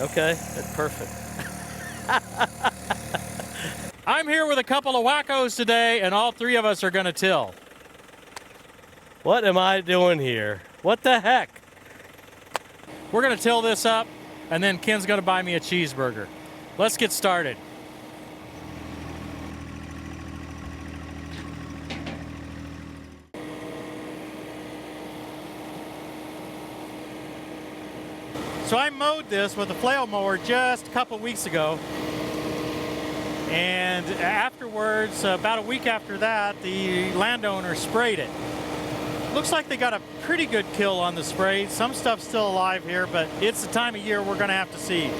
Okay, that's perfect. I'm here with a couple of wackos today, and all three of us are going to till. What am I doing here? What the heck? We're going to till this up, and then Ken's going to buy me a cheeseburger. Let's get started. So I mowed this with a flail mower just a couple weeks ago. And afterwards, about a week after that, the landowner sprayed it. Looks like they got a pretty good kill on the spray. Some stuff's still alive here, but it's the time of year we're gonna have to see.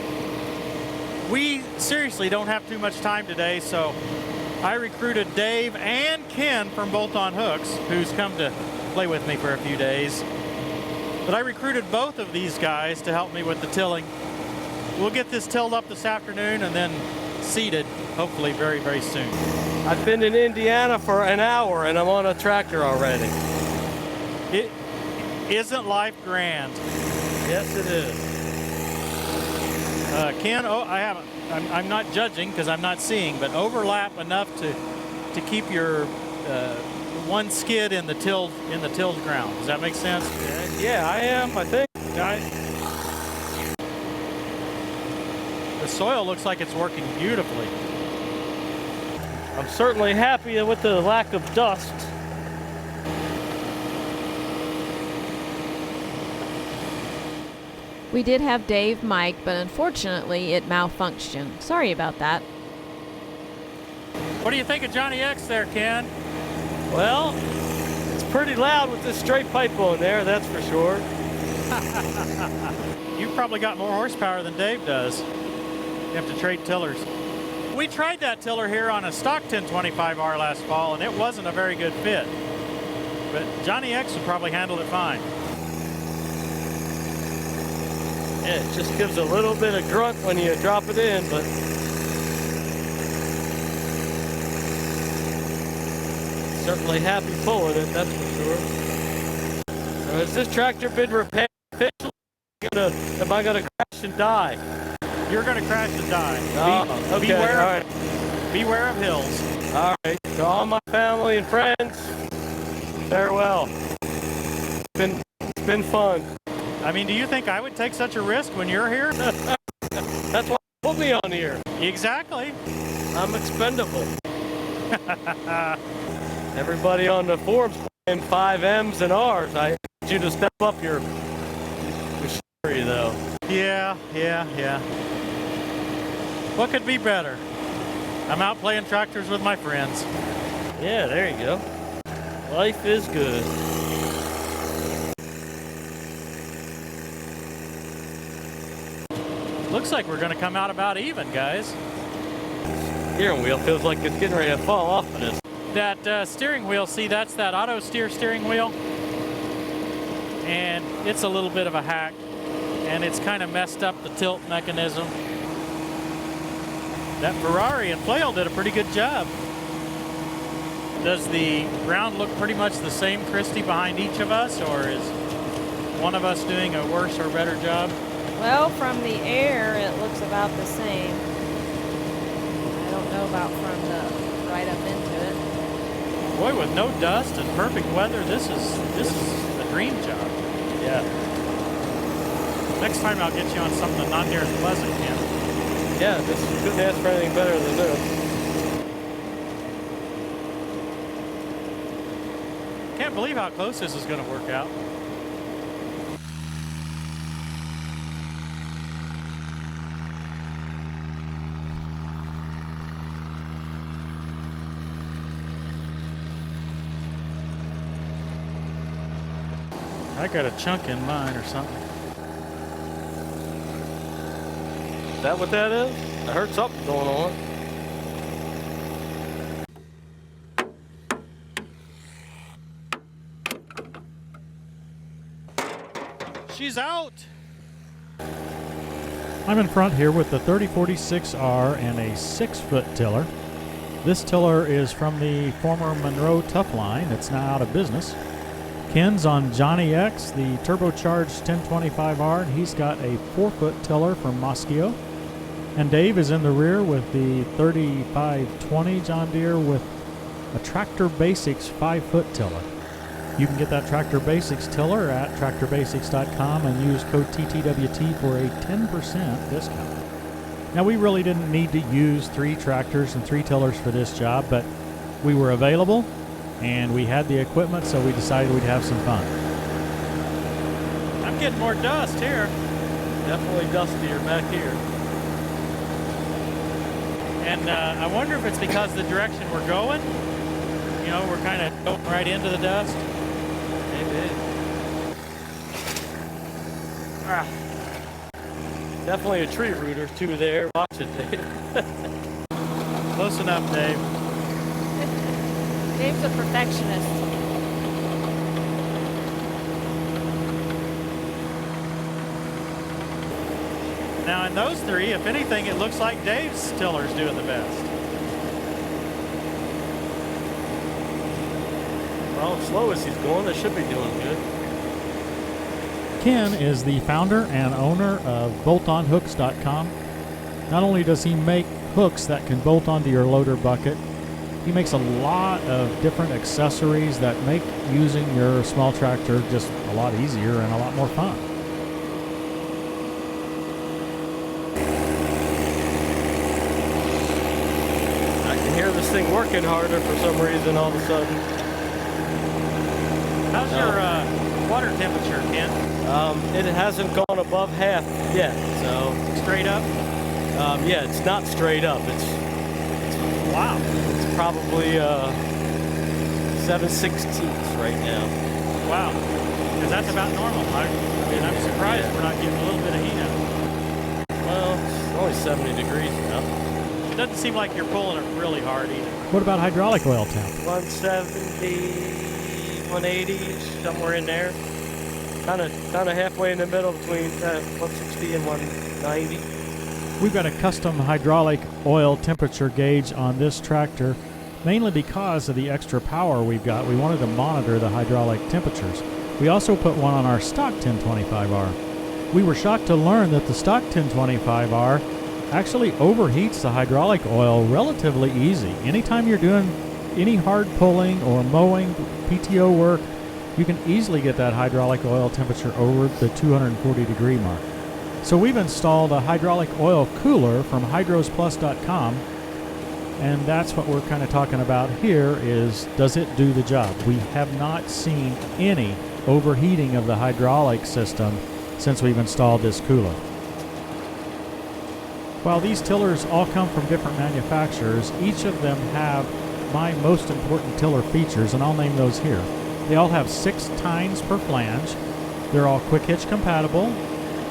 We seriously don't have too much time today, so I recruited Dave and Ken from Bolt on Hooks, who's come to play with me for a few days. But I recruited both of these guys to help me with the tilling. We'll get this tilled up this afternoon and then seeded, hopefully very, very soon. I've been in Indiana for an hour and I'm on a tractor already. Isn't life grand? Yes, it is. Ken, I'm not judging because I'm not seeing, but overlap enough to keep your one skid in the tilled ground. Does that make sense? Yeah, I am, I think. The soil looks like it's working beautifully. I'm certainly happy with the lack of dust. We did have Dave mic, but unfortunately it malfunctioned. Sorry about that. What do you think of Johnny X there, Ken? Well, it's pretty loud with this straight pipe on there, that's for sure. You've probably got more horsepower than Dave does. You have to trade tillers. We tried that tiller here on a stock 1025R last fall, and it wasn't a very good fit. But Johnny X would probably handle it fine. Yeah, it just gives a little bit of grunt when you drop it in, but certainly happy pulling it, that's for sure. So has this tractor been repaired officially? Am I gonna crash and die? You're gonna crash and die. Oh, okay, all right. Beware of hills. All right, to all my family and friends, farewell. It's been fun. I mean, do you think I would take such a risk when you're here? That's why you put me on here. Exactly. I'm expendable. Everybody on the forums playing 5Ms and Rs. I need you to step up your machinery, though. Yeah. What could be better? I'm out playing tractors with my friends. Yeah, there you go. Life is good. Looks like we're going to come out about even, guys. Steering wheel feels like it's getting ready to fall off of this. That steering wheel, see, that's that auto steer steering wheel. And it's a little bit of a hack. And it's kind of messed up the tilt mechanism. That Ferrari and flail did a pretty good job. Does the ground look pretty much the same, Christy, behind each of us? Or is one of us doing a worse or better job? Well, from the air, it looks about the same. I don't know about from the right up into it. Boy, with no dust and perfect weather, this is a dream job. Yeah. Next time I'll get you on something not near as pleasant, Ken. Yeah, this couldn't ask for anything better than this. Can't believe how close this is going to work out. I got a chunk in mine or something. Is that what that is? I heard something going on. She's out. I'm in front here with the 3046R and a 6-foot tiller. This tiller is from the former Monroe Tough Line. It's now out of business. Ken's on Johnny X, the turbocharged 1025R, and he's got a 4-foot tiller from Moschio. And Dave is in the rear with the 3520 John Deere with a Tractor Basics 5-foot tiller. You can get that Tractor Basics tiller at tractorbasics.com and use code TTWT for a 10% discount. Now, we really didn't need to use 3 tractors and 3 tillers for this job, but we were available and we had the equipment, so we decided we'd have some fun. I'm getting more dust here. Definitely dustier back here. And I wonder if it's because the direction we're going, you know, we're kind of going right into the dust. Maybe. Ah. Definitely a tree root or two there. Watch it, Dave. Close enough, Dave. Dave's a perfectionist. Now, in those 3, if anything, it looks like Dave's tiller's doing the best. Well, as slow as he's going, they should be doing good. Ken is the founder and owner of boltonhooks.com. Not only does he make hooks that can bolt onto your loader bucket, he makes a lot of different accessories that make using your small tractor just a lot easier and a lot more fun. I can hear this thing working harder for some reason all of a sudden. How's your water temperature, Ken? It hasn't gone above half yet, so Straight up? yeah, it's not straight up. It's Wow. it's probably 7/16 right now. Wow. Because that's about normal. I mean, I'm surprised we're not getting a little bit of heat out. Well, it's only 70 degrees now. It doesn't seem like you're pulling it really hard either. What about hydraulic oil temp? 170, 180, somewhere in there. Kind of halfway in the middle between 160 and 190. We've got a custom hydraulic oil temperature gauge on this tractor, mainly because of the extra power we've got. We wanted to monitor the hydraulic temperatures. We also put one on our stock 1025R. We were shocked to learn that the stock 1025R actually overheats the hydraulic oil relatively easy. Anytime you're doing any hard pulling or mowing, PTO work, you can easily get that hydraulic oil temperature over the 240 degree mark. So we've installed a hydraulic oil cooler from hydrosplus.com, and that's what we're kind of talking about here is, does it do the job? We have not seen any overheating of the hydraulic system since we've installed this cooler. While these tillers all come from different manufacturers, each of them have my most important tiller features, and I'll name those here. They all have 6 tines per flange. They're all quick hitch compatible.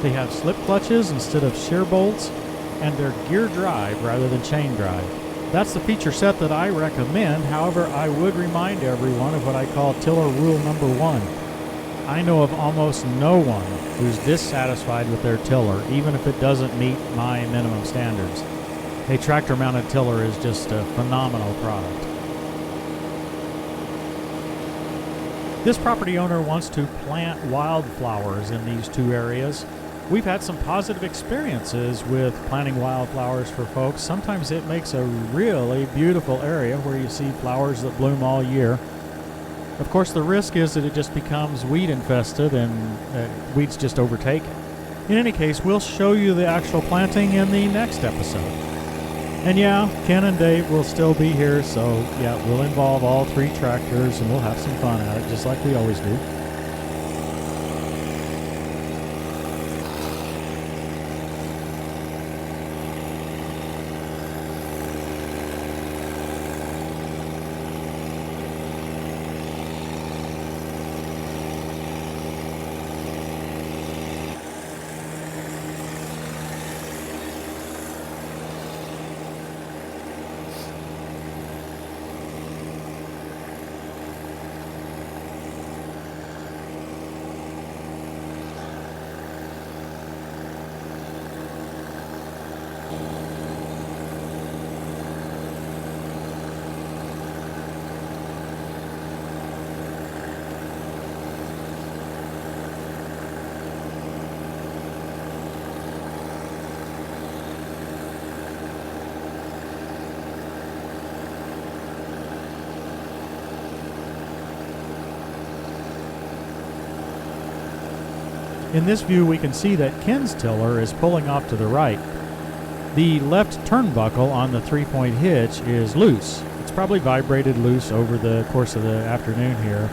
They have slip clutches instead of shear bolts, and they're gear drive rather than chain drive. That's the feature set that I recommend. However, I would remind everyone of what I call tiller rule number 1. I know of almost no one who's dissatisfied with their tiller, even if it doesn't meet my minimum standards. A tractor-mounted tiller is just a phenomenal product. This property owner wants to plant wildflowers in these 2 areas. We've had some positive experiences with planting wildflowers for folks. Sometimes it makes a really beautiful area where you see flowers that bloom all year. Of course, the risk is that it just becomes weed infested and weeds just overtake it. In any case, we'll show you the actual planting in the next episode. And yeah, Ken and Dave will still be here, so yeah, we'll involve all 3 tractors and we'll have some fun at it, just like we always do. In this view, we can see that Ken's tiller is pulling off to the right. The left turnbuckle on the 3-point hitch is loose. It's probably vibrated loose over the course of the afternoon here.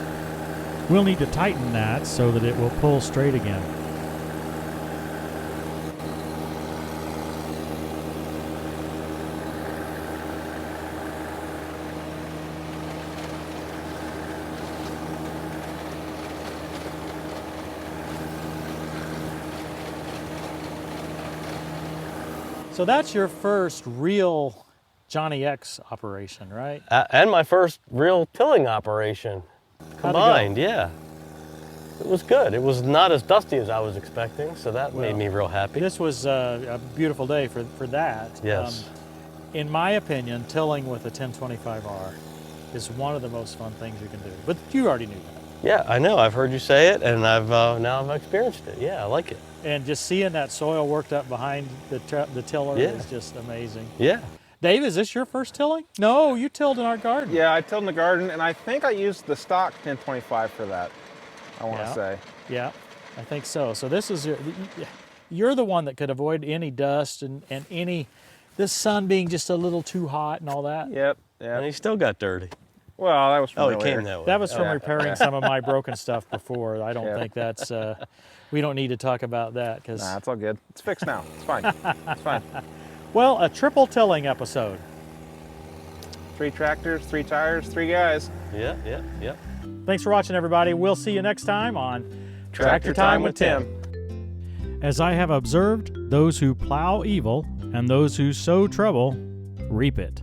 We'll need to tighten that so that it will pull straight again. So that's your first real Johnny X operation, right? And my first real tilling operation combined, yeah. It was good. It was not as dusty as I was expecting, so that made me real happy. This was a beautiful day for that. Yes. In my opinion, tilling with a 1025R is one of the most fun things you can do. But you already knew that. Yeah, I know. I've heard you say it, and now I've experienced it. Yeah, I like it. And just seeing that soil worked up behind the tiller is just amazing. Yeah. Dave, is this your first tilling? No, you tilled in our garden. Yeah, I tilled in the garden, and I think I used the stock 1025 for that, I want to say. Yeah, I think so. So this is you're the one that could avoid any dust and any, this sun being just a little too hot and all that. Yep. And he still got dirty. Well, that was from Oh, it earlier. came that way. That was from repairing some of my broken stuff before. I don't think that's, we don't need to talk about that. Nah, it's all good. It's fixed now. It's fine. It's fine. Well, a triple tilling episode. 3 tractors, 3 tires, 3 guys. Yeah. Thanks for watching, everybody. We'll see you next time on Tractor Time with Tim. As I have observed, those who plow evil and those who sow trouble reap it.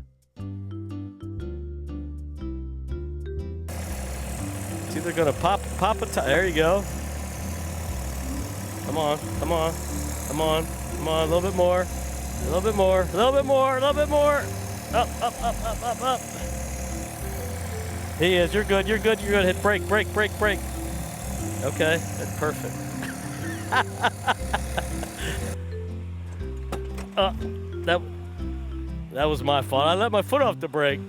It's either gonna pop a tire. There you go. Come on, come on, come on, come on. A little bit more. A little bit more. A little bit more. A little bit more. Up, up, up, up, up, up. He is. You're good. You're good. You're good. Hit brake, brake, brake, brake. Okay, that's perfect. That was my fault. I let my foot off the brake.